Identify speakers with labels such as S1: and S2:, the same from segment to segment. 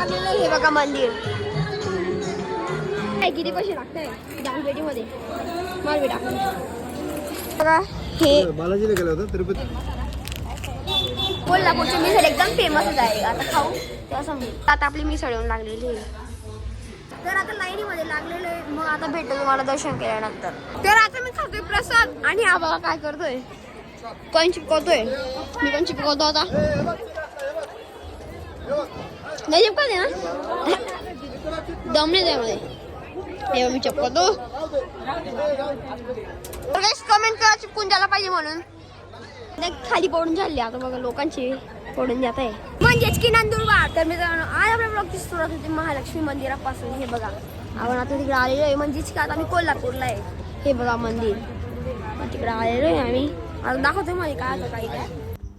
S1: लागलेलं हे बघा मंदिर. किती पैसे लागतंय दानपेटीमध्ये माल बेटा बघा. हे
S2: बालाजीला गेला होता तिरुपती.
S1: कोल्हापूरची मिसळ एकदम फेमसच आहे. आता खाऊ तेव्हा समजेल. आता आपली मिसळ येऊन लागलेली आहे. तर आता लाईनीमध्ये लागलेलो आहे. मग आता भेटतो तुम्हाला दर्शन केल्यानंतर. तर आता मी खातोय प्रसाद आणि हा बघा काय करतोय. कोण चिपकवतोय. मी पण चिपकवतो आता. नाही चिपकते ना दम नाही त्यामध्ये. हे मी चिपकवतो. कमेंट करा चिपकून द्यायला पाहिजे म्हणून. खाली पडून झाली आता बघा लोकांची पडून जात आहे. म्हणजेच की नंदुरबार. तर मित्रांनो आज आपल्या ब्लॉगची सुरुवात होती महालक्ष्मी मंदिरापासून. हे बघा आपण आता तिकडे आलेलो आहे. म्हणजेच की आता आम्ही कोल्हापूरला आहे. हे बघा मंदिर तिकडे आलेलो आहे आम्ही. आता दाखवतो मला काय होतं काही काय.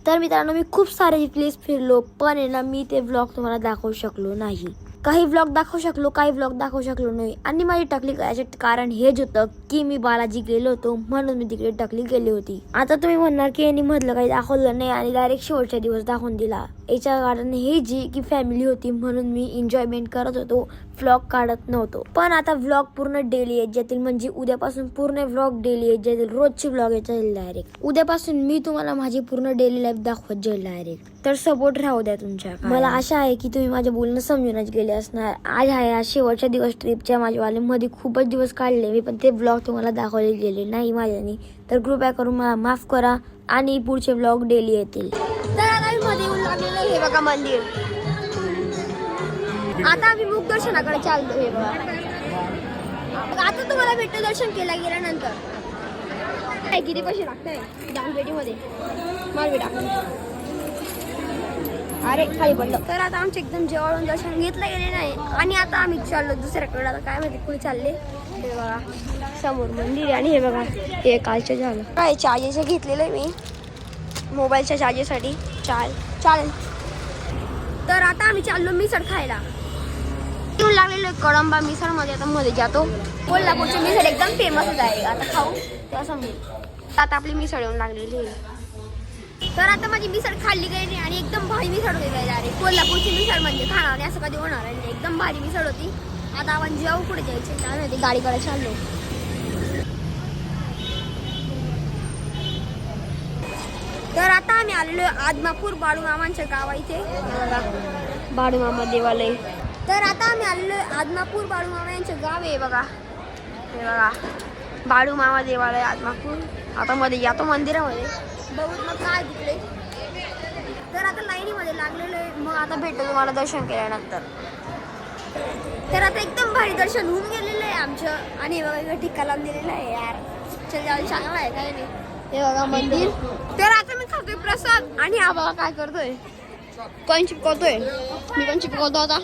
S1: तर मित्रांनो मी खूप सारे प्लेस फिरलो पण आहे ना मी ते ब्लॉग तुम्हाला दाखवू शकलो नाही. काही व्लॉग दाखवू शकलो काही व्लॉग दाखवू शकलो नाही. आणि माझी टकली करायचे कारण हेच होतं की मी बालाजी गेलो होतो म्हणून मी तिकडे टकली गेली होती. आता तुम्ही म्हणणार की यांनी मधलं काही दाखवलं नाही आणि डायरेक्ट शेवटच्या दिवस दाखवून दिला. याच्या कारण हे जी की फॅमिली होती म्हणून मी एन्जॉयमेंट करत होतो. व्लॉग काढत नव्हतो. पण आता व्लॉग पूर्ण डेली येत जातील. म्हणजे उद्यापासून पूर्ण व्लॉग डेली येत जातील. रोजची व्लॉग येत जाईल डायरेक्ट. उद्यापासून मी तुम्हाला माझी पूर्ण डेली लाईफ दाखवत जाईल डायरेक्ट. तर सपोर्ट राहू द्या तुमच्या. मला आशा आहे की तुम्ही माझं बोलणं समजूनच गेले असणार. आज आहे आज शेवटच्या दिवस ट्रिपच्या. माझ्यावाले मध्ये खूपच दिवस काढले मी पण ते व्लॉग तुम्हाला दाखवले गेले नाही माझ्यानी. तर कृपया करून मला माफ करा आणि पुढचे व्लॉग डेली येतील. तर आता मी मध्ये येऊन लागलेलं हे बघा मंदिर. आता आम्ही मुख दर्शनाकडे चाललो. हे बघा आता तुम्हाला भेटतो दर्शन केला गेल्यानंतर. किती पैसे लागतंय दानपेटीमध्ये माल बेटा. अरे खाली पडलं. तर आता आमचे एकदम जवळून दर्शन घेतलं गेले नाही आणि आता आम्ही चाललो दुसऱ्याकडे. आता काय माहिती कुठे चालले. हे बघा समोर मंदिर आणि हे बघा हे कालचं झालं काय चार्जेस घेतलेलं आहे मी मोबाईलच्या चार्जेससाठी. चालेल. तर आता आम्ही चाललो मिसळ खायला. येऊन लागलेलो आहे कळंबा मिसळ मध्ये. आता मध्ये जातो. कोल्हापूरची मिसळ एकदम फेमसच आहे. आता खाऊ तेव्हा समजेल. आता आपली मिसळ येऊन लागलेली आहे. तर आता माझी मिसळ खाल्ली गेली आणि एकदम भारी मिसळ होती. अरे कोल्हापूरची मिसळ म्हणजे खाणार नाही असं कधी होणार नाही. एकदम भारी मिसळ होती. आता आपण जेव्हा पुढे जायचे काय माहिती गाडीकडे चाललो. तर आता आम्ही आलेलो आदमापूर बाळूमामांच्या गावा इथे. बाळूमामा देवालय. तर आता आम्ही आलेलो आदमापूर बाळूमामा यांचं गाव आहे बघा. हे बघा बाळूमामा देवालय आदमापूर. आता मध्ये जातो मंदिरामध्ये बघू मग काय तिकडे. तर आता लाईनीमध्ये लागलेलो आहे. मग आता भेटतो तुम्हाला दर्शन केल्यानंतर. तर आता एकदम भारी दर्शन होऊन गेलेलं आहे आमचं. आणि हे बघा इकडे टिक्का लावून दिलेला आहे यार. चांगला आहे काय नाही. हे बघा मंदिर. तर आता मी खातोय प्रसाद आणि हा बघा काय करतोय. कोण चिपकवतोय. मी पण चिपकवतो आता.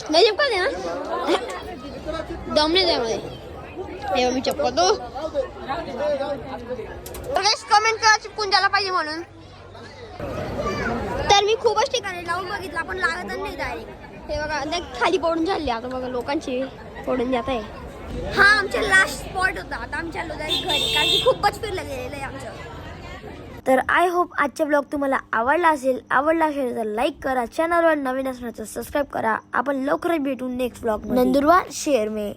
S1: नाही चिपकते ना दम नाही त्यामध्ये. हे मी चिपकवतो. कमेंट करा चिपकून द्यायला पाहिजे म्हणून. तर मी खूपच ठिकाणी लावून बघितला पण लागतच नाही डायरेक्ट. हे बघा खाली पडून झाली आता बघा लोकांची पडून जात आहे. हा आमचा लास्ट स्पॉट होता. आता आमच्या घरी कारण की खूपच फिरलं गेलेलं आहे आमचं. तर आय होप आजचा ब्लॉग तुम्हाला आवडला असेल तर लाईक करा. चॅनलवर नवीन असण्याचं सबस्क्राईब करा. आपण लवकरच भेटू नेक्स्ट ब्लॉग नंदुरबार शेअर में.